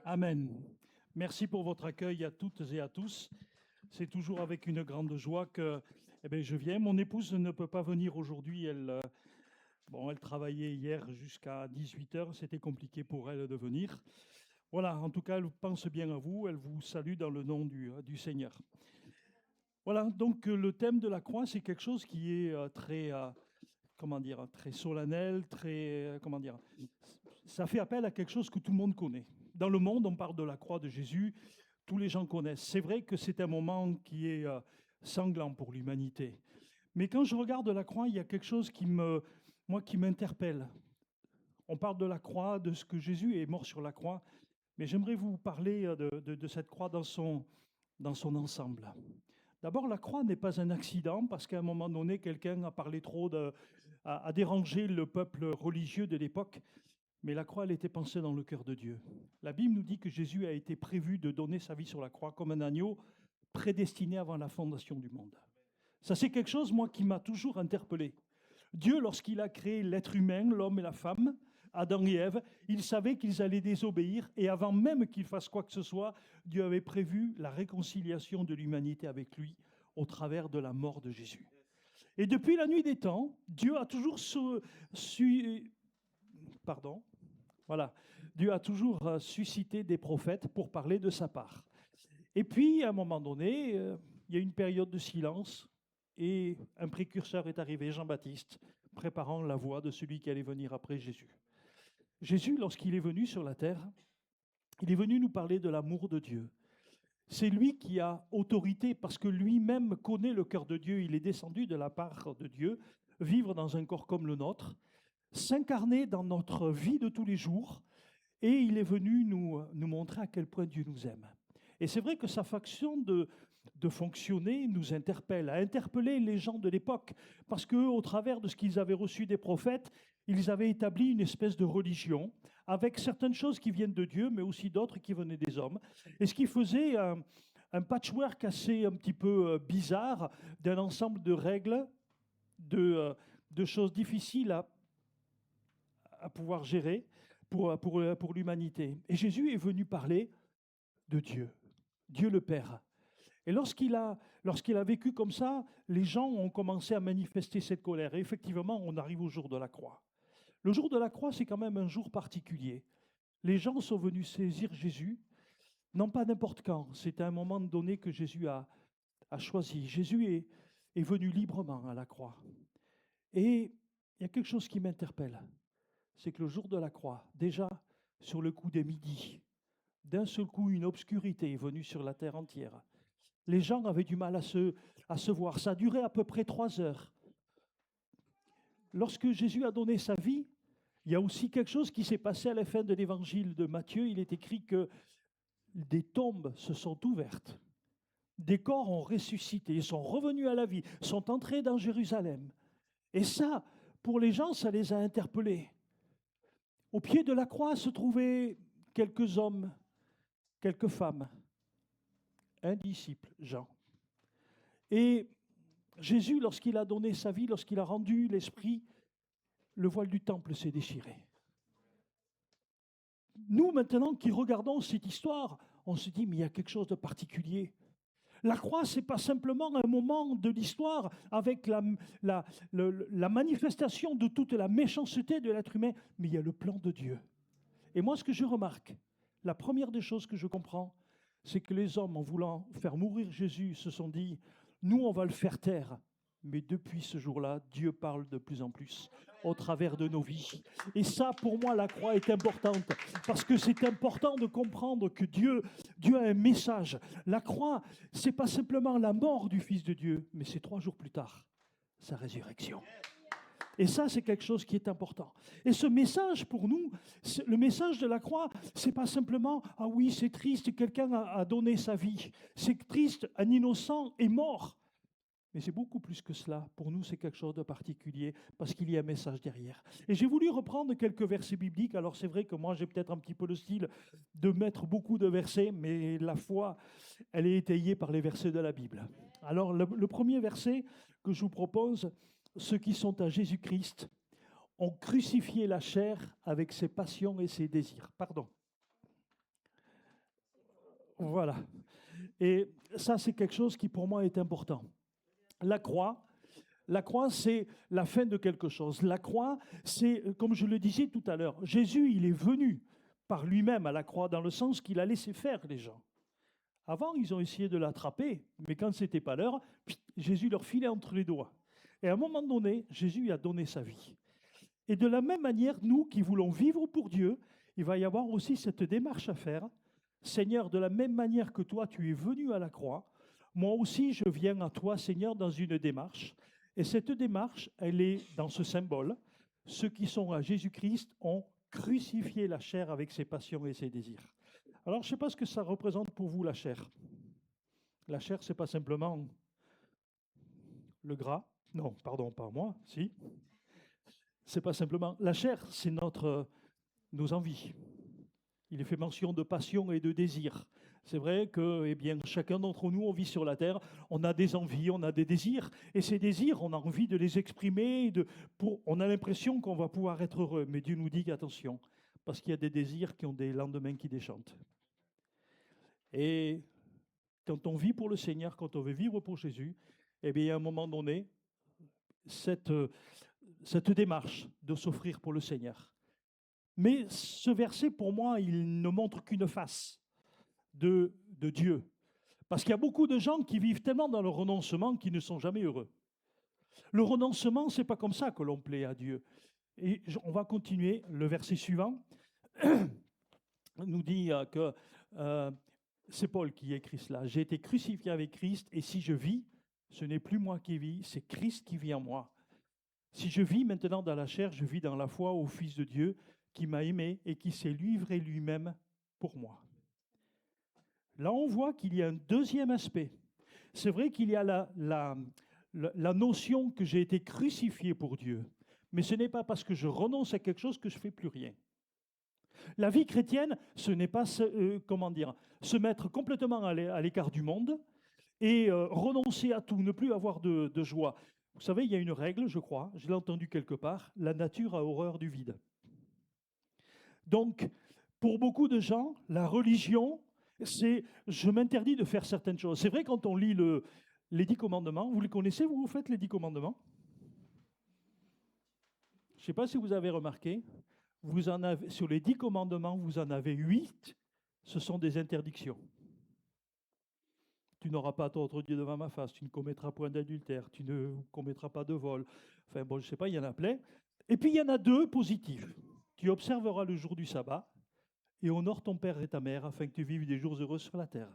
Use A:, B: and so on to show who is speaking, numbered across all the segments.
A: Amen. Merci pour votre accueil à toutes et à tous. C'est toujours avec une grande joie que je viens. Mon épouse ne peut pas venir aujourd'hui. Elle travaillait hier jusqu'à 18 heures. C'était compliqué pour elle de venir. Voilà, en tout cas, elle pense bien à vous. Elle vous salue dans le nom du Seigneur. Voilà, donc le thème de la croix, c'est quelque chose qui est très solennel, ça fait appel à quelque chose que tout le monde connaît. Dans le monde, on parle de la croix de Jésus, tous les gens connaissent. C'est vrai que c'est un moment qui est sanglant pour l'humanité. Mais quand je regarde la croix, il y a quelque chose qui m'interpelle. On parle de la croix, de ce que Jésus est mort sur la croix, mais j'aimerais vous parler de cette croix dans son ensemble. D'abord, la croix n'est pas un accident parce qu'à un moment donné, quelqu'un a parlé trop, a dérangé le peuple religieux de l'époque. Mais la croix, elle était pensée dans le cœur de Dieu. La Bible nous dit que Jésus a été prévu de donner sa vie sur la croix comme un agneau prédestiné avant la fondation du monde. Ça, c'est quelque chose, moi, qui m'a toujours interpellé. Dieu, lorsqu'il a créé l'être humain, l'homme et la femme, Adam et Ève, il savait qu'ils allaient désobéir et avant même qu'ils fassent quoi que ce soit, Dieu avait prévu la réconciliation de l'humanité avec lui au travers de la mort de Jésus. Et depuis la nuit des temps, Dieu a toujours Dieu a toujours suscité des prophètes pour parler de sa part. Et puis, à un moment donné, il y a une période de silence et un précurseur est arrivé, Jean-Baptiste, préparant la voie de celui qui allait venir après Jésus. Jésus, lorsqu'il est venu sur la terre, il est venu nous parler de l'amour de Dieu. C'est lui qui a autorité parce que lui-même connaît le cœur de Dieu. Il est descendu de la part de Dieu, vivre dans un corps comme le nôtre, s'incarner dans notre vie de tous les jours, et il est venu nous montrer à quel point Dieu nous aime. Et c'est vrai que sa façon de fonctionner nous interpelle, a interpellé les gens de l'époque, parce qu'au travers de ce qu'ils avaient reçu des prophètes, ils avaient établi une espèce de religion, avec certaines choses qui viennent de Dieu, mais aussi d'autres qui venaient des hommes. Et ce qui faisait un patchwork assez un petit peu bizarre d'un ensemble de règles, de choses difficiles à pouvoir gérer pour l'humanité. Et Jésus est venu parler de Dieu, Dieu le Père. Et lorsqu'il a vécu comme ça, les gens ont commencé à manifester cette colère. Et effectivement, on arrive au jour de la croix. Le jour de la croix, c'est quand même un jour particulier. Les gens sont venus saisir Jésus, non pas n'importe quand, c'est à un moment donné que Jésus a choisi. Jésus est venu librement à la croix. Et il y a quelque chose qui m'interpelle, c'est que le jour de la croix, déjà sur le coup des midis, d'un seul coup, une obscurité est venue sur la terre entière. Les gens avaient du mal à se voir. Ça a duré à peu près 3 heures. Lorsque Jésus a donné sa vie, il y a aussi quelque chose qui s'est passé à la fin de l'évangile de Matthieu. Il est écrit que des tombes se sont ouvertes. Des corps ont ressuscité, ils sont revenus à la vie, sont entrés dans Jérusalem. Et ça, pour les gens, ça les a interpellés. Au pied de la croix se trouvaient quelques hommes, quelques femmes, un disciple, Jean. Et Jésus, lorsqu'il a donné sa vie, lorsqu'il a rendu l'esprit, le voile du temple s'est déchiré. Nous, maintenant, qui regardons cette histoire, on se dit, mais il y a quelque chose de particulier. La croix, ce n'est pas simplement un moment de l'histoire avec la manifestation de toute la méchanceté de l'être humain, mais il y a le plan de Dieu. Et moi, ce que je remarque, la première des choses que je comprends, c'est que les hommes, en voulant faire mourir Jésus, se sont dit, nous, on va le faire taire. Mais depuis ce jour-là, Dieu parle de plus en plus au travers de nos vies. Et ça, pour moi, la croix est importante. Parce que c'est important de comprendre que Dieu a un message. La croix, ce n'est pas simplement la mort du Fils de Dieu, mais c'est 3 jours plus tard, sa résurrection. Et ça, c'est quelque chose qui est important. Et ce message, pour nous, le message de la croix, c'est pas simplement « Ah oui, c'est triste, quelqu'un a donné sa vie. C'est triste, un innocent est mort. » Mais c'est beaucoup plus que cela. Pour nous, c'est quelque chose de particulier parce qu'il y a un message derrière. Et j'ai voulu reprendre quelques versets bibliques. Alors c'est vrai que moi, j'ai peut-être un petit peu le style de mettre beaucoup de versets, mais la foi, elle est étayée par les versets de la Bible. Alors le premier verset que je vous propose, ceux qui sont à Jésus-Christ ont crucifié la chair avec ses passions et ses désirs. Pardon. Voilà. Et ça, c'est quelque chose qui pour moi est important. La croix, c'est la fin de quelque chose. La croix, c'est, comme je le disais tout à l'heure, Jésus, il est venu par lui-même à la croix, dans le sens qu'il a laissé faire les gens. Avant, ils ont essayé de l'attraper, mais quand ce n'était pas l'heure, Jésus leur filait entre les doigts. Et à un moment donné, Jésus a donné sa vie. Et de la même manière, nous qui voulons vivre pour Dieu, il va y avoir aussi cette démarche à faire. Seigneur, de la même manière que toi, tu es venu à la croix, moi aussi, je viens à toi, Seigneur, dans une démarche. Et cette démarche, elle est dans ce symbole. Ceux qui sont à Jésus-Christ ont crucifié la chair avec ses passions et ses désirs. Alors, je ne sais pas ce que ça représente pour vous, la chair. La chair, ce n'est pas simplement le gras. Non, pardon, pas moi, si. C'est pas simplement... La chair, c'est nos envies. Il est fait mention de passion et de désir. C'est vrai que chacun d'entre nous, on vit sur la terre, on a des envies, on a des désirs, et ces désirs, on a envie de les exprimer, on a l'impression qu'on va pouvoir être heureux, mais Dieu nous dit qu'attention, parce qu'il y a des désirs qui ont des lendemains qui déchantent. Et quand on vit pour le Seigneur, quand on veut vivre pour Jésus, à un moment donné, cette démarche de s'offrir pour le Seigneur. Mais ce verset, pour moi, il ne montre qu'une face de Dieu. Parce qu'il y a beaucoup de gens qui vivent tellement dans le renoncement qu'ils ne sont jamais heureux. Le renoncement, ce n'est pas comme ça que l'on plaît à Dieu. Et on va continuer. Le verset suivant nous dit que c'est Paul qui écrit cela. J'ai été crucifié avec Christ et si je vis, ce n'est plus moi qui vis, c'est Christ qui vit en moi. Si je vis maintenant dans la chair, je vis dans la foi au Fils de Dieu qui m'a aimé et qui s'est livré lui-même pour moi. Là, on voit qu'il y a un deuxième aspect. C'est vrai qu'il y a la notion que j'ai été crucifié pour Dieu, mais ce n'est pas parce que je renonce à quelque chose que je ne fais plus rien. La vie chrétienne, ce n'est pas se mettre complètement à l'écart du monde et renoncer à tout, ne plus avoir de joie. Vous savez, il y a une règle, je crois, je l'ai entendu quelque part, la nature a horreur du vide. Donc, pour beaucoup de gens, la religion, c'est je m'interdis de faire certaines choses. C'est vrai, quand on lit les 10 commandements, vous les connaissez, vous faites les 10 commandements? Je ne sais pas si vous avez remarqué, sur les 10 commandements, vous en avez 8, ce sont des interdictions. Tu n'auras pas d'autre Dieu devant ma face, tu ne commettras point d'adultère, tu ne commettras pas de vol. Enfin bon, je ne sais pas, il y en a plein. Et puis il y en a 2 positifs. Tu observeras le jour du sabbat et honore ton père et ta mère afin que tu vives des jours heureux sur la terre.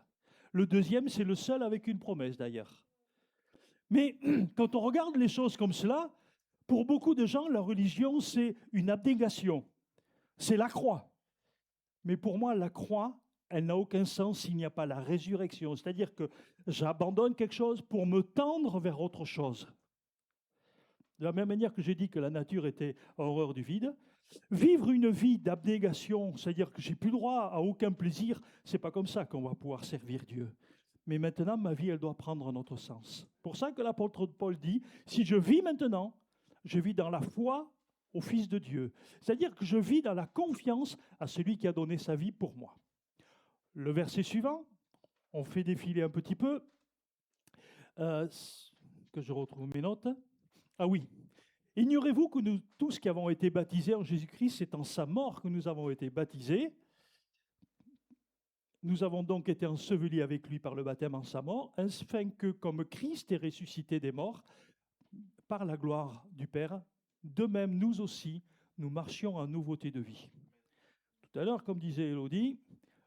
A: Le deuxième, c'est le seul avec une promesse d'ailleurs. Mais quand on regarde les choses comme cela, pour beaucoup de gens, la religion, c'est une abnégation. C'est la croix. Mais pour moi, la croix, elle n'a aucun sens s'il n'y a pas la résurrection. C'est-à-dire que j'abandonne quelque chose pour me tendre vers autre chose. De la même manière que j'ai dit que la nature était horreur du vide, vivre une vie d'abnégation, c'est-à-dire que j'ai plus droit à aucun plaisir, c'est pas comme ça qu'on va pouvoir servir Dieu. Mais maintenant, ma vie, elle doit prendre un autre sens. Pour ça que l'apôtre Paul dit, si je vis maintenant, je vis dans la foi au Fils de Dieu. C'est-à-dire que je vis dans la confiance à celui qui a donné sa vie pour moi. Le verset suivant, on fait défiler un petit peu, que je retrouve mes notes. Ah oui. Ignorez-vous que nous tous qui avons été baptisés en Jésus-Christ, c'est en sa mort que nous avons été baptisés. Nous avons donc été ensevelis avec lui par le baptême en sa mort, afin que, comme Christ est ressuscité des morts, par la gloire du Père, de même nous aussi, nous marchions en nouveauté de vie. Tout à l'heure, comme disait Élodie,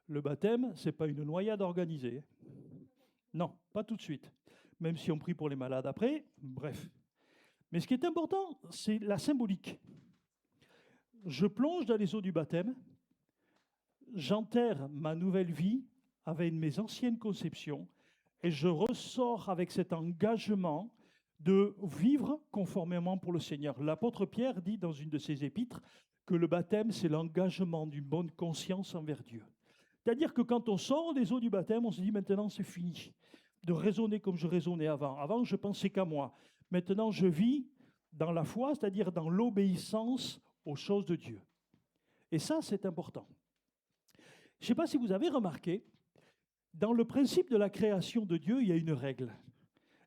A: le baptême, ce n'est pas une noyade organisée. Non, pas tout de suite. Même si on prie pour les malades après, bref. Mais ce qui est important, c'est la symbolique. Je plonge dans les eaux du baptême, j'enterre ma nouvelle vie avec mes anciennes conceptions et je ressors avec cet engagement de vivre conformément pour le Seigneur. L'apôtre Pierre dit dans une de ses épîtres que le baptême, c'est l'engagement d'une bonne conscience envers Dieu. C'est-à-dire que quand on sort des eaux du baptême, on se dit maintenant c'est fini de raisonner comme je raisonnais avant. Avant, je pensais qu'à moi. Maintenant, je vis dans la foi, c'est-à-dire dans l'obéissance aux choses de Dieu. Et ça, c'est important. Je ne sais pas si vous avez remarqué, Dans le principe de la création de Dieu, il y a une règle.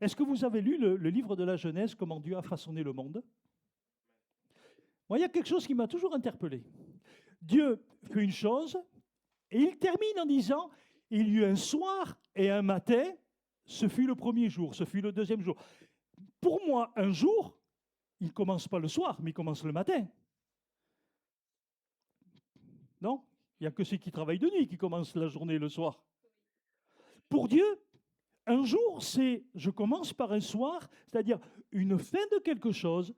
A: Est-ce que vous avez lu le livre de la Genèse, comment Dieu a façonné le monde? Moi, il y a quelque chose qui m'a toujours interpellé. Dieu fait une chose et il termine en disant, il y eut un soir et un matin, ce fut le premier jour, ce fut le deuxième jour. Pour moi, un jour, il ne commence pas le soir, mais il commence le matin. Non? Il n'y a que ceux qui travaillent de nuit qui commencent la journée le soir. Pour Dieu, un jour, c'est je commence par un soir, c'est-à-dire une fin de quelque chose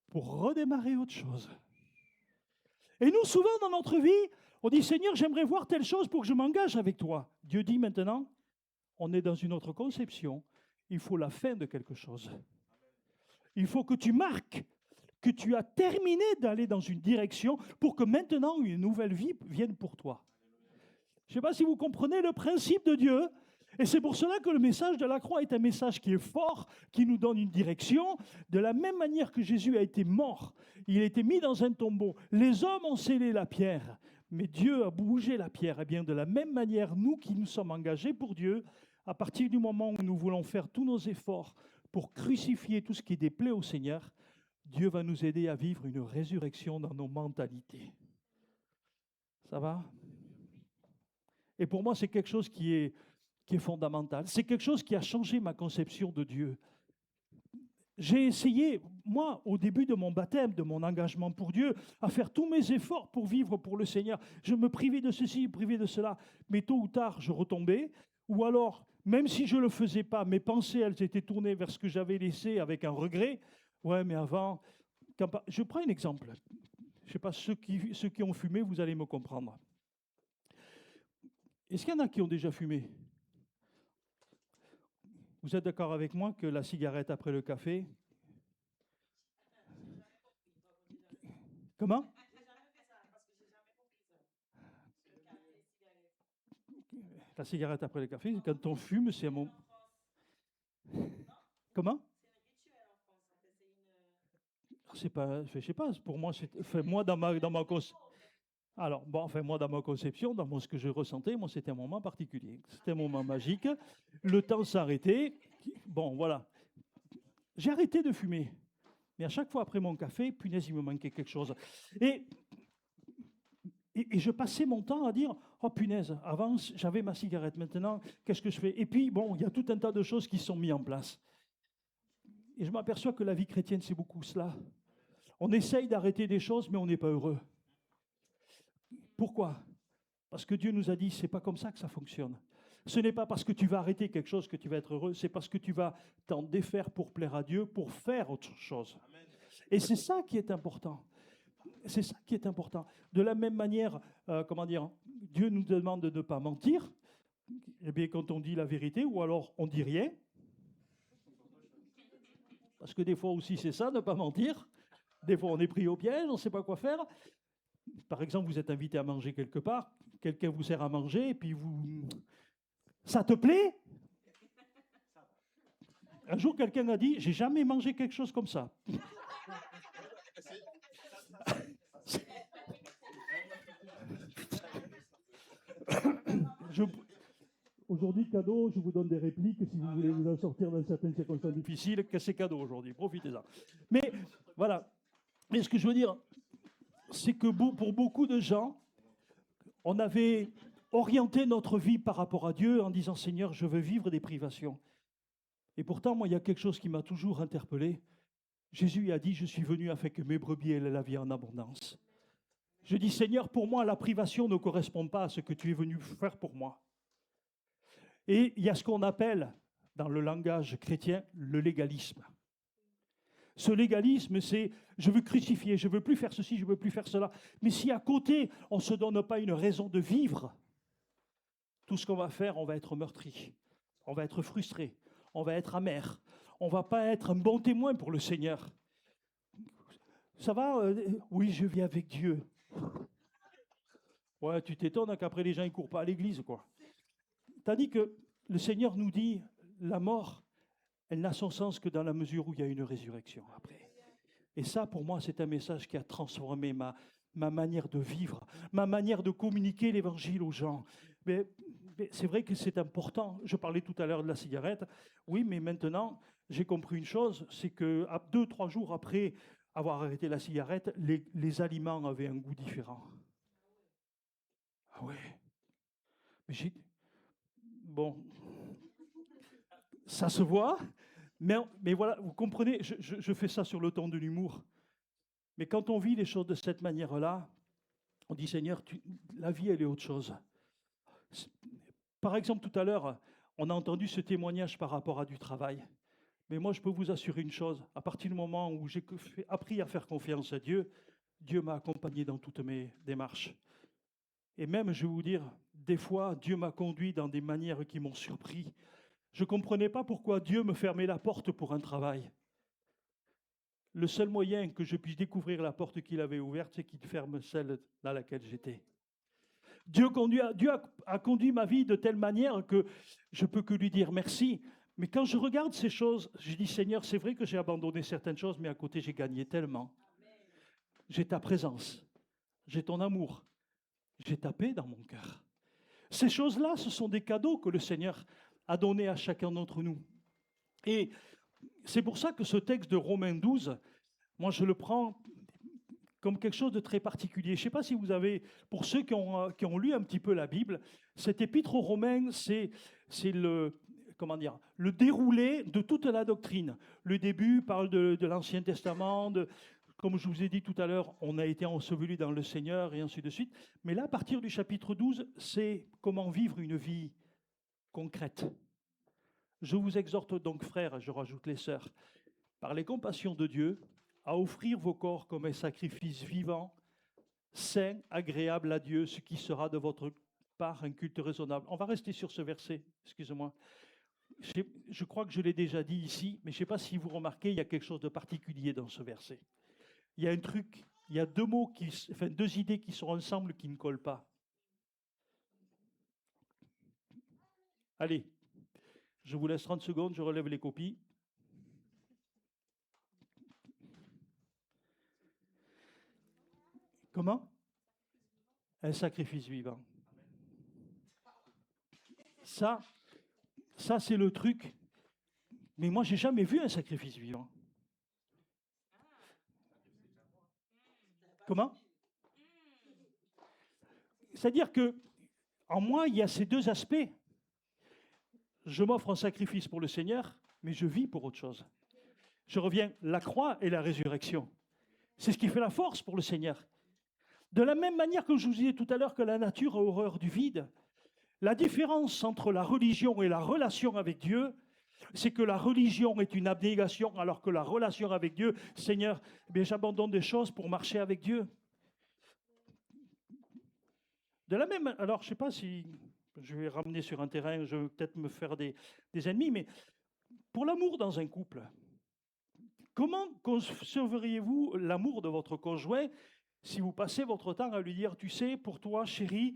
A: pour redémarrer autre chose. Et nous, souvent dans notre vie, on dit Seigneur, j'aimerais voir telle chose pour que je m'engage avec toi. Dieu dit maintenant, on est dans une autre conception. Il faut la fin de quelque chose. Il faut que tu marques que tu as terminé d'aller dans une direction pour que maintenant une nouvelle vie vienne pour toi. Je ne sais pas si vous comprenez le principe de Dieu. Et c'est pour cela que le message de la croix est un message qui est fort, qui nous donne une direction. De la même manière que Jésus a été mort, il a été mis dans un tombeau. Les hommes ont scellé la pierre, mais Dieu a bougé la pierre. Et bien de la même manière, nous qui nous sommes engagés pour Dieu, à partir du moment où nous voulons faire tous nos efforts pour crucifier tout ce qui déplaît au Seigneur, Dieu va nous aider à vivre une résurrection dans nos mentalités. Ça va? Et pour moi, c'est quelque chose qui est fondamental. C'est quelque chose qui a changé ma conception de Dieu. J'ai essayé, moi, au début de mon baptême, de mon engagement pour Dieu, à faire tous mes efforts pour vivre pour le Seigneur. Je me privais de ceci, privais de cela, mais tôt ou tard, je retombais. Ou alors, même si je ne le faisais pas, mes pensées, elles étaient tournées vers ce que j'avais laissé avec un regret. Ouais, mais avant, je prends un exemple. Je ne sais pas, ceux qui ont fumé, vous allez me comprendre. Est-ce qu'il y en a qui ont déjà fumé? Vous êtes d'accord avec moi que la cigarette après le café... Comment? La cigarette après le café, quand on fume, c'est un moment... Comment? C'est pas, je sais pas, pour moi, moi dans ma alors, bon, enfin, moi, dans ma conception, ce que je ressentais, moi, c'était un moment particulier. C'était un moment magique. Le temps s'arrêtait. Bon, voilà. J'ai arrêté de fumer. Mais à chaque fois après mon café, punaise, il me manquait quelque chose. Et je passais mon temps à dire, oh punaise, avant, j'avais ma cigarette. Maintenant, qu'est-ce que je fais? Et puis, bon, il y a tout un tas de choses qui sont mises en place. Et je m'aperçois que la vie chrétienne, c'est beaucoup cela. On essaye d'arrêter des choses, mais on n'est pas heureux. Pourquoi? Parce que Dieu nous a dit, c'est pas comme ça que ça fonctionne. Ce n'est pas parce que tu vas arrêter quelque chose que tu vas être heureux, c'est parce que tu vas t'en défaire pour plaire à Dieu, pour faire autre chose. Et c'est ça qui est important. C'est ça qui est important. De la même manière, Dieu nous demande de ne pas mentir. Eh bien, quand on dit la vérité, ou alors on dit rien, parce que des fois aussi c'est ça, ne pas mentir. Des fois on est pris au piège, on ne sait pas quoi faire. Par exemple, vous êtes invité à manger quelque part, quelqu'un vous sert à manger, et puis vous... Ça te plaît? Un jour, quelqu'un a dit, j'ai jamais mangé quelque chose comme ça. Aujourd'hui, cadeau, je vous donne des répliques si vous voulez vous en sortir dans certaines circonstances difficiles, que c'est cadeau aujourd'hui, profitez-en. Mais voilà, mais ce que je veux dire, c'est que pour beaucoup de gens, on avait orienté notre vie par rapport à Dieu en disant, Seigneur, je veux vivre des privations. Et pourtant, moi, il y a quelque chose qui m'a toujours interpellé. Jésus a dit, je suis venu afin que mes brebis aient la vie en abondance. Je dis, Seigneur, pour moi, la privation ne correspond pas à ce que tu es venu faire pour moi. Et il y a ce qu'on appelle, dans le langage chrétien, le légalisme. Ce légalisme, c'est je veux crucifier, je ne veux plus faire ceci, je ne veux plus faire cela. Mais si à côté, on ne se donne pas une raison de vivre, tout ce qu'on va faire, on va être meurtri, on va être frustré, on va être amer, on ne va pas être un bon témoin pour le Seigneur. Ça va? Oui, je vis avec Dieu. Ouais, tu t'étonnes qu'après les gens ne courent pas à l'église, quoi. Tandis que le Seigneur nous dit, la mort, elle n'a son sens que dans la mesure où il y a une résurrection après. Et ça, pour moi, c'est un message qui a transformé ma manière de vivre, ma manière de communiquer l'évangile aux gens. Mais c'est vrai que c'est important. Je parlais tout à l'heure de la cigarette. Oui, mais maintenant, j'ai compris une chose, c'est que 2, 3 jours après avoir arrêté la cigarette, les aliments avaient un goût différent. Ah ouais. Mais bon, ça se voit, mais voilà, vous comprenez, je fais ça sur le ton de l'humour. Mais quand on vit les choses de cette manière-là, on dit Seigneur, la vie, elle est autre chose. Par exemple, tout à l'heure, on a entendu ce témoignage par rapport à du travail. Mais moi, je peux vous assurer une chose, à partir du moment où j'ai appris à faire confiance à Dieu, Dieu m'a accompagné dans toutes mes démarches. Et même, je vais vous dire, des fois, Dieu m'a conduit dans des manières qui m'ont surpris. Je ne comprenais pas pourquoi Dieu me fermait la porte pour un travail. Le seul moyen que je puisse découvrir la porte qu'il avait ouverte, c'est qu'il ferme celle dans laquelle j'étais. Dieu a conduit ma vie de telle manière que je peux que lui dire merci. Mais quand je regarde ces choses, je dis Seigneur, c'est vrai que j'ai abandonné certaines choses, mais à côté j'ai gagné tellement. J'ai ta présence, j'ai ton amour, j'ai ta paix dans mon cœur. Ces choses-là, ce sont des cadeaux que le Seigneur a donnés à chacun d'entre nous. Et c'est pour ça que ce texte de Romains 12, moi je le prends comme quelque chose de très particulier. Je ne sais pas si vous avez, pour ceux qui ont lu un petit peu la Bible, cet épître aux Romains, c'est le, comment dire, le déroulé de toute la doctrine. Le début parle de l'Ancien Testament, comme je vous ai dit tout à l'heure, on a été ensevelis dans le Seigneur et ainsi de suite. Mais là, à partir du chapitre 12, c'est comment vivre une vie concrète. Je vous exhorte donc, frères, je rajoute les sœurs, par les compassions de Dieu, à offrir vos corps comme un sacrifice vivant, saint, agréable à Dieu, ce qui sera de votre part un culte raisonnable. On va rester sur ce verset, excusez-moi. Je crois que je l'ai déjà dit ici, mais je ne sais pas si vous remarquez, il y a quelque chose de particulier dans ce verset. Il y a un truc, il y a deux idées qui sont ensemble qui ne collent pas. Allez, je vous laisse 30 secondes, je relève les copies. Comment? Un sacrifice vivant. Ça c'est le truc. Mais moi, j'ai jamais vu un sacrifice vivant. Comment? C'est-à-dire que en moi, il y a ces deux aspects. Je m'offre un sacrifice pour le Seigneur, mais je vis pour autre chose. Je reviens, la croix et la résurrection. C'est ce qui fait la force pour le Seigneur. De la même manière que je vous disais tout à l'heure que la nature a horreur du vide, la différence entre la religion et la relation avec Dieu, c'est que la religion est une abnégation, alors que la relation avec Dieu, Seigneur, eh j'abandonne des choses pour marcher avec Dieu. De la même, alors je ne sais pas si je vais ramener sur un terrain, je vais peut-être me faire des ennemis, mais pour l'amour dans un couple, comment concevriez-vous l'amour de votre conjoint si vous passez votre temps à lui dire, tu sais, pour toi, chérie,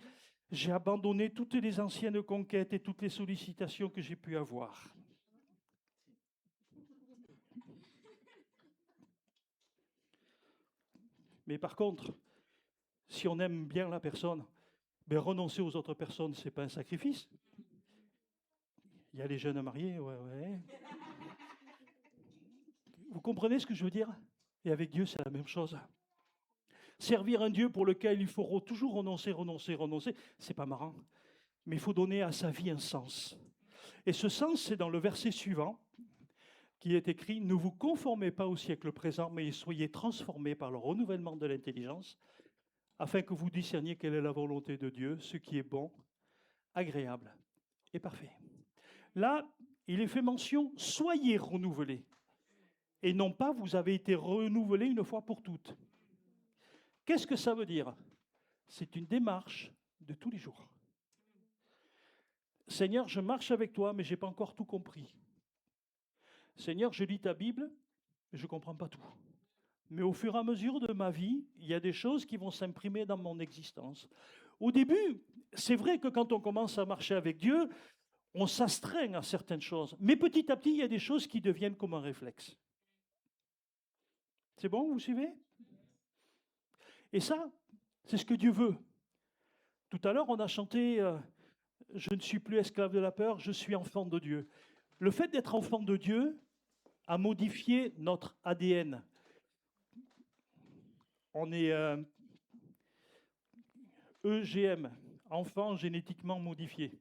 A: j'ai abandonné toutes les anciennes conquêtes et toutes les sollicitations que j'ai pu avoir. Mais par contre, si on aime bien la personne, renoncer aux autres personnes, ce n'est pas un sacrifice. Il y a les jeunes mariés, ouais. Vous comprenez ce que je veux dire? Et avec Dieu, c'est la même chose. Servir un Dieu pour lequel il faut toujours renoncer, c'est pas marrant. Mais il faut donner à sa vie un sens. Et ce sens, c'est dans le verset suivant, qui est écrit « Ne vous conformez pas au siècle présent, mais soyez transformés par le renouvellement de l'intelligence, afin que vous discerniez quelle est la volonté de Dieu, ce qui est bon, agréable et parfait. » Là, il est fait mention « Soyez renouvelés » et non pas « Vous avez été renouvelés une fois pour toutes ». Qu'est-ce que ça veut dire? C'est une démarche de tous les jours. Seigneur, je marche avec toi, mais je n'ai pas encore tout compris. Seigneur, je lis ta Bible, mais je ne comprends pas tout. Mais au fur et à mesure de ma vie, il y a des choses qui vont s'imprimer dans mon existence. Au début, c'est vrai que quand on commence à marcher avec Dieu, on s'astreint à certaines choses. Mais petit à petit, il y a des choses qui deviennent comme un réflexe. C'est bon, vous suivez? Et ça, c'est ce que Dieu veut. Tout à l'heure, on a chanté je ne suis plus esclave de la peur, je suis enfant de Dieu. Le fait d'être enfant de Dieu a modifié notre ADN. On est EGM, enfant génétiquement modifié.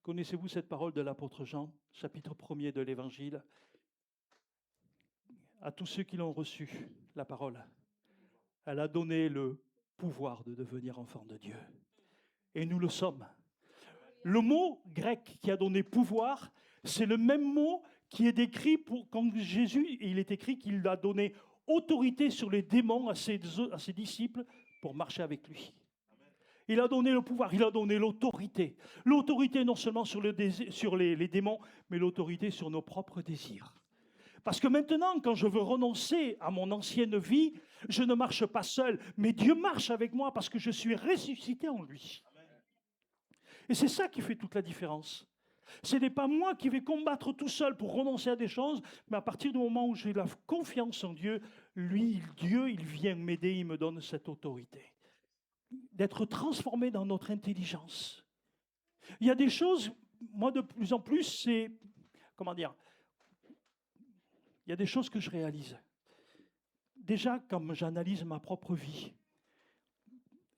A: Connaissez-vous cette parole de l'apôtre Jean, chapitre 1er de l'Évangile? À tous ceux qui l'ont reçu, la parole, elle a donné le pouvoir de devenir enfant de Dieu. Et nous le sommes. Le mot grec qui a donné pouvoir, c'est le même mot qui est décrit quand Jésus, il est écrit qu'il a donné autorité sur les démons à ses disciples pour marcher avec lui. Il a donné le pouvoir, il a donné l'autorité. L'autorité non seulement sur les démons, mais l'autorité sur nos propres désirs. Parce que maintenant, quand je veux renoncer à mon ancienne vie, je ne marche pas seul, mais Dieu marche avec moi parce que je suis ressuscité en lui. Et c'est ça qui fait toute la différence. Ce n'est pas moi qui vais combattre tout seul pour renoncer à des choses, mais à partir du moment où j'ai la confiance en Dieu, lui, Dieu, il vient m'aider, il me donne cette autorité. D'être transformé dans notre intelligence. Il y a des choses, moi de plus en plus, c'est, comment dire, il y a des choses que je réalise. Déjà, quand j'analyse ma propre vie,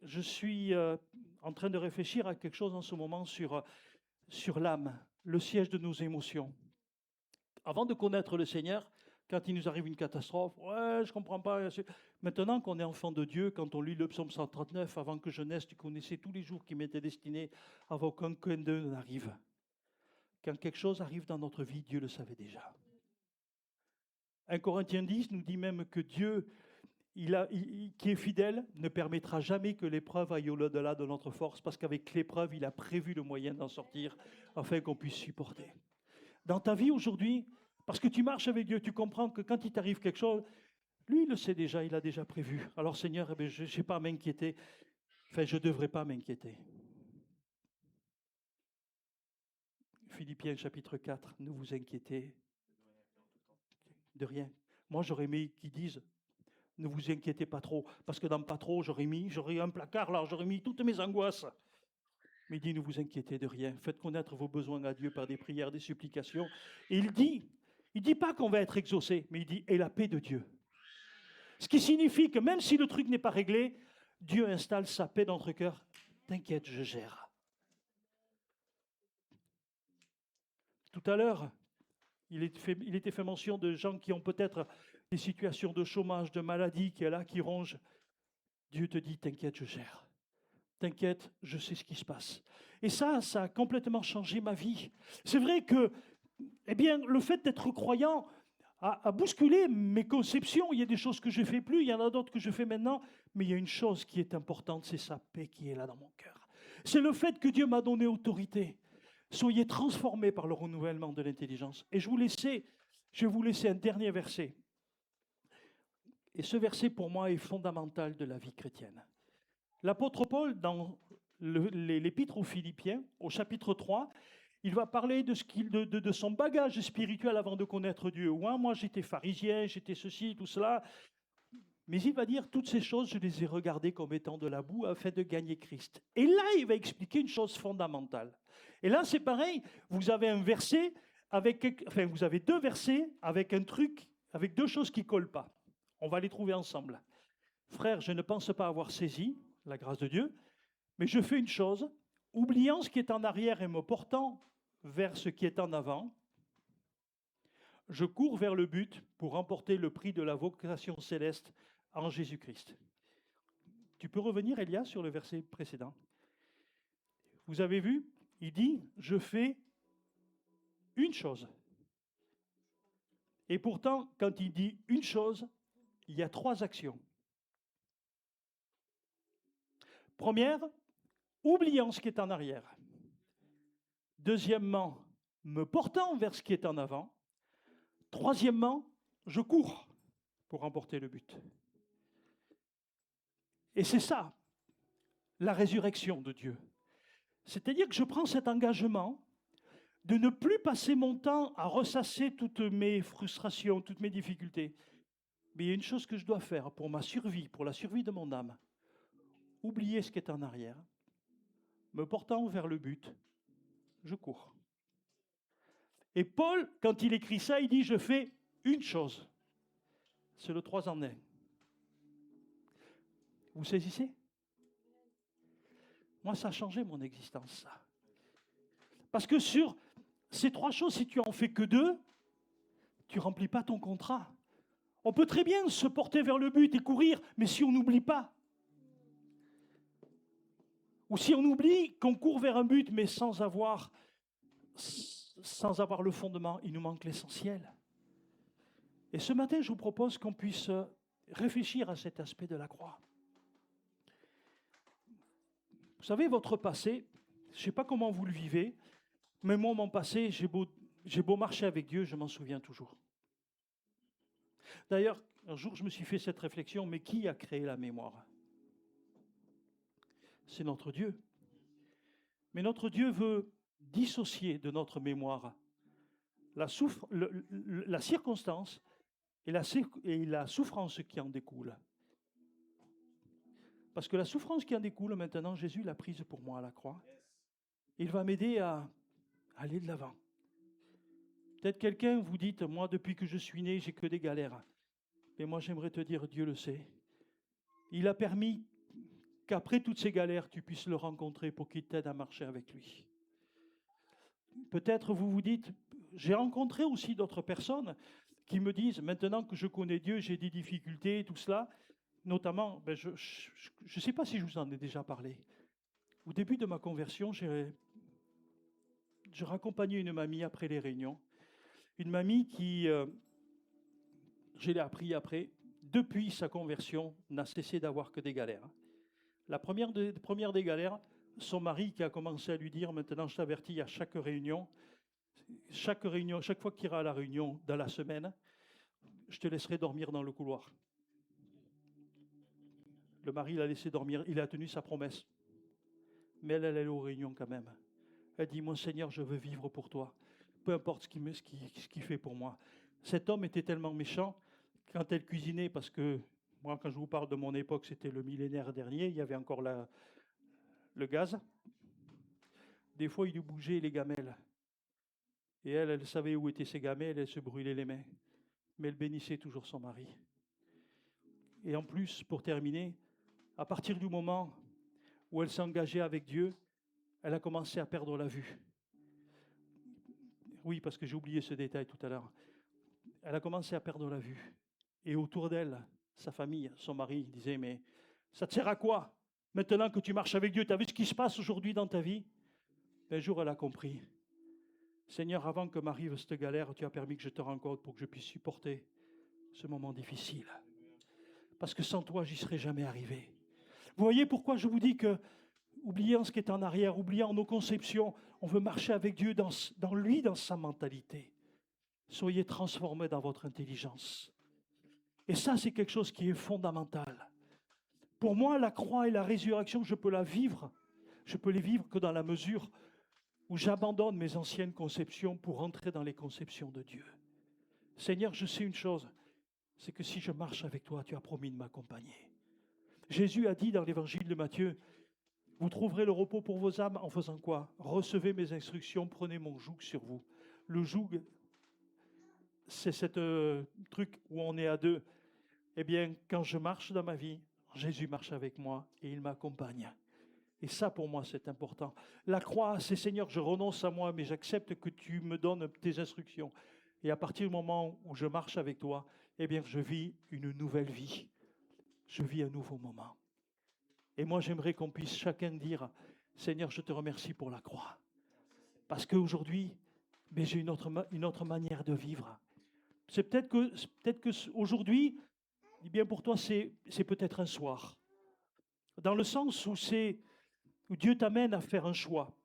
A: je suis en train de réfléchir à quelque chose en ce moment sur l'âme, le siège de nos émotions. Avant de connaître le Seigneur, quand il nous arrive une catastrophe, ouais, je ne comprends pas. Maintenant qu'on est enfant de Dieu, quand on lit le psaume 139, avant que je naisse, tu connaissais tous les jours qui m'étaient destinés avant qu'aucun d'eux n'arrive. Quand quelque chose arrive dans notre vie, Dieu le savait déjà. 1 Corinthiens 10 nous dit même que Dieu, qui est fidèle, ne permettra jamais que l'épreuve aille au-delà de notre force, parce qu'avec l'épreuve, il a prévu le moyen d'en sortir, afin qu'on puisse supporter. Dans ta vie aujourd'hui, parce que tu marches avec Dieu, tu comprends que quand il t'arrive quelque chose, lui, il le sait déjà, il a déjà prévu. Alors Seigneur, je n'ai pas à m'inquiéter, enfin, je ne devrais pas m'inquiéter. Philippiens chapitre 4, ne vous inquiétez de rien. Moi, j'aurais aimé qu'ils disent, ne vous inquiétez pas trop, parce que dans pas trop, j'aurais un placard là, j'aurais mis toutes mes angoisses. Mais il dit, ne vous inquiétez de rien, faites connaître vos besoins à Dieu par des prières, des supplications. Et il dit pas qu'on va être exaucé, mais il dit, et la paix de Dieu. Ce qui signifie que même si le truc n'est pas réglé, Dieu installe sa paix dans notre cœur. T'inquiète, je gère. Tout à l'heure, il était fait mention de gens qui ont peut-être des situations de chômage, de maladie, qui rongent. Dieu te dit, t'inquiète, je gère. T'inquiète, je sais ce qui se passe. Et ça a complètement changé ma vie. C'est vrai que, le fait d'être croyant a bousculé mes conceptions. Il y a des choses que je ne fais plus, il y en a d'autres que je fais maintenant, mais il y a une chose qui est importante, c'est sa paix qui est là dans mon cœur. C'est le fait que Dieu m'a donné autorité. Soyez transformés par le renouvellement de l'intelligence. Et je vais vous laisser un dernier verset. Et ce verset, pour moi, est fondamental de la vie chrétienne. L'apôtre Paul, dans l'épître aux Philippiens, au chapitre 3, il va parler de son bagage spirituel avant de connaître Dieu. Ouais, moi, j'étais pharisien, j'étais ceci, tout cela. Mais il va dire, toutes ces choses, je les ai regardées comme étant de la boue afin de gagner Christ. Et là, il va expliquer une chose fondamentale. Et là, c'est pareil, vous avez un verset, vous avez deux versets avec un truc, avec deux choses qui ne collent pas. On va les trouver ensemble. Frère, je ne pense pas avoir saisi la grâce de Dieu, mais je fais une chose, oubliant ce qui est en arrière et me portant vers ce qui est en avant, je cours vers le but pour remporter le prix de la vocation céleste en Jésus-Christ. Tu peux revenir, Elia, sur le verset précédent. Vous avez vu, il dit, je fais une chose. Et pourtant, quand il dit une chose, il y a trois actions. Première, oubliant ce qui est en arrière. Deuxièmement, me portant vers ce qui est en avant. Troisièmement, je cours pour remporter le but. Et c'est ça, la résurrection de Dieu. C'est-à-dire que je prends cet engagement de ne plus passer mon temps à ressasser toutes mes frustrations, toutes mes difficultés. Mais il y a une chose que je dois faire pour ma survie, pour la survie de mon âme. Oublier ce qui est en arrière me portant vers le but, je cours. Et Paul, quand il écrit ça, il dit, je fais une chose. C'est le 3 en 1. Vous saisissez? Moi, ça a changé mon existence, ça. Parce que sur ces 3 choses, si tu en fais que 2, tu ne remplis pas ton contrat. On peut très bien se porter vers le but et courir, mais si on n'oublie pas, ou si on oublie qu'on court vers un but, mais sans avoir le fondement, il nous manque l'essentiel. Et ce matin, je vous propose qu'on puisse réfléchir à cet aspect de la croix. Vous savez, votre passé, je ne sais pas comment vous le vivez, mais moi, mon passé, j'ai beau marcher avec Dieu, je m'en souviens toujours. D'ailleurs, un jour, je me suis fait cette réflexion, mais qui a créé la mémoire? C'est notre Dieu. Mais notre Dieu veut dissocier de notre mémoire la circonstance et la souffrance qui en découle. Parce que la souffrance qui en découle, maintenant, Jésus l'a prise pour moi à la croix. Il va m'aider à aller de l'avant. Peut-être quelqu'un vous dit, moi, depuis que je suis né, j'ai que des galères. Mais moi, j'aimerais te dire, Dieu le sait. Il a permis qu'après toutes ces galères, tu puisses le rencontrer pour qu'il t'aide à marcher avec lui. Peut-être vous vous dites, j'ai rencontré aussi d'autres personnes qui me disent, maintenant que je connais Dieu, j'ai des difficultés, tout cela. Notamment, je ne sais pas si je vous en ai déjà parlé. Au début de ma conversion, je raccompagnais une mamie après les réunions. Une mamie qui, je l'ai appris après, depuis sa conversion, n'a cessé d'avoir que des galères. La première des galères, son mari qui a commencé à lui dire, maintenant je t'avertis à chaque réunion, chaque fois qu'il ira à la réunion dans la semaine, je te laisserai dormir dans le couloir. Le mari l'a laissé dormir, il a tenu sa promesse. Mais elle allait aux réunions quand même. Elle dit, mon Seigneur, je veux vivre pour toi. Peu importe ce qu'il fait pour moi. Cet homme était tellement méchant, quand elle cuisinait, parce que moi, quand je vous parle de mon époque, c'était le millénaire dernier, il y avait encore le gaz. Des fois, il lui bougeait les gamelles. Et elle savait où étaient ses gamelles, elle se brûlait les mains. Mais elle bénissait toujours son mari. Et en plus, pour terminer, à partir du moment où elle s'est engagée avec Dieu, elle a commencé à perdre la vue. Oui, parce que j'ai oublié ce détail tout à l'heure. Elle a commencé à perdre la vue. Et autour d'elle, sa famille, son mari disait, mais ça te sert à quoi? Maintenant que tu marches avec Dieu, tu as vu ce qui se passe aujourd'hui dans ta vie? Un jour, elle a compris. Seigneur, avant que m'arrive cette galère, tu as permis que je te rencontre pour que je puisse supporter ce moment difficile. Parce que sans toi, j'y serais jamais arrivé. Vous voyez pourquoi je vous dis que, oubliant ce qui est en arrière, oubliant nos conceptions, on veut marcher avec Dieu dans lui, dans sa mentalité. Soyez transformés dans votre intelligence. Et ça, c'est quelque chose qui est fondamental. Pour moi, la croix et la résurrection, je peux la vivre. Je peux les vivre que dans la mesure où j'abandonne mes anciennes conceptions pour entrer dans les conceptions de Dieu. Seigneur, je sais une chose, c'est que si je marche avec toi, tu as promis de m'accompagner. Jésus a dit dans l'évangile de Matthieu, vous trouverez le repos pour vos âmes en faisant quoi? Recevez mes instructions, prenez mon joug sur vous. Le joug, c'est ce truc où on est à deux. Eh bien, quand je marche dans ma vie, Jésus marche avec moi et il m'accompagne. Et ça, pour moi, c'est important. La croix, c'est Seigneur, je renonce à moi, mais j'accepte que tu me donnes tes instructions. Et à partir du moment où je marche avec toi, eh bien, je vis une nouvelle vie. Je vis un nouveau moment. Et moi, j'aimerais qu'on puisse chacun dire, Seigneur, je te remercie pour la croix. Parce qu'aujourd'hui, j'ai une autre manière de vivre. C'est peut-être que aujourd'hui, eh bien pour toi, c'est peut-être un soir. Dans le sens où Dieu t'amène à faire un choix.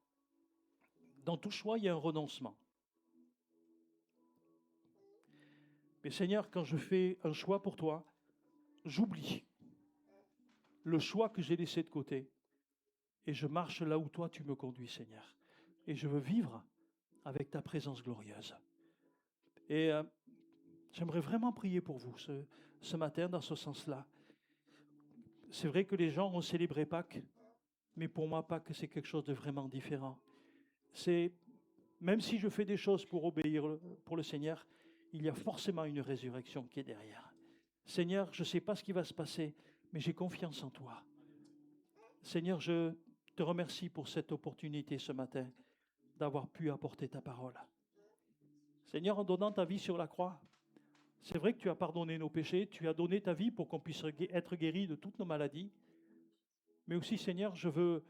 A: Dans tout choix, il y a un renoncement. Mais Seigneur, quand je fais un choix pour toi, j'oublie le choix que j'ai laissé de côté. Et je marche là où toi, tu me conduis, Seigneur. Et je veux vivre avec ta présence glorieuse. Et j'aimerais vraiment prier pour vous ce matin dans ce sens-là. C'est vrai que les gens ont célébré Pâques mais pour moi, Pâques, c'est quelque chose de vraiment différent. C'est, même si je fais des choses pour obéir pour le Seigneur, il y a forcément une résurrection qui est derrière. Seigneur, je ne sais pas ce qui va se passer, mais j'ai confiance en toi. Seigneur, je te remercie pour cette opportunité ce matin d'avoir pu apporter ta parole. Seigneur, en donnant ta vie sur la croix, c'est vrai que tu as pardonné nos péchés, tu as donné ta vie pour qu'on puisse être guéri de toutes nos maladies. Mais aussi, Seigneur, je veux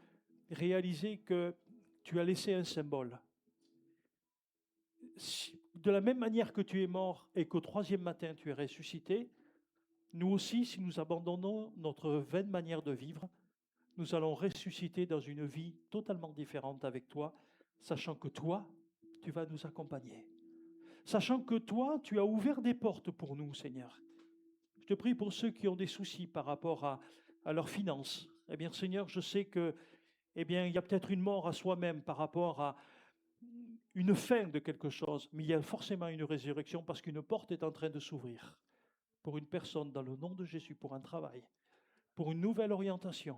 A: réaliser que tu as laissé un symbole. De la même manière que tu es mort et qu'au troisième matin tu es ressuscité, nous aussi, si nous abandonnons notre vaine manière de vivre, nous allons ressusciter dans une vie totalement différente avec toi, sachant que toi, tu vas nous accompagner. Sachant que toi, tu as ouvert des portes pour nous, Seigneur. Je te prie pour ceux qui ont des soucis par rapport à leurs finances. Eh bien, Seigneur, je sais que, eh bien, il y a peut-être une mort à soi-même par rapport à une fin de quelque chose, mais il y a forcément une résurrection parce qu'une porte est en train de s'ouvrir pour une personne dans le nom de Jésus, pour un travail, pour une nouvelle orientation,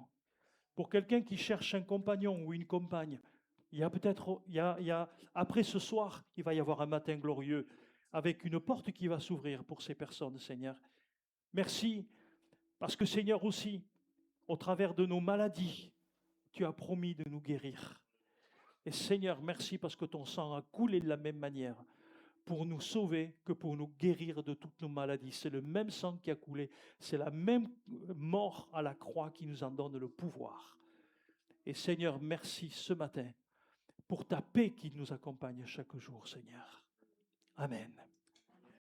A: pour quelqu'un qui cherche un compagnon ou une compagne. Il y a peut-être, après ce soir, il va y avoir un matin glorieux avec une porte qui va s'ouvrir pour ces personnes, Seigneur. Merci, parce que Seigneur aussi, au travers de nos maladies, tu as promis de nous guérir. Et Seigneur, merci parce que ton sang a coulé de la même manière pour nous sauver que pour nous guérir de toutes nos maladies. C'est le même sang qui a coulé, c'est la même mort à la croix qui nous en donne le pouvoir. Et Seigneur, merci ce matin pour ta paix qui nous accompagne chaque jour, Seigneur. Amen.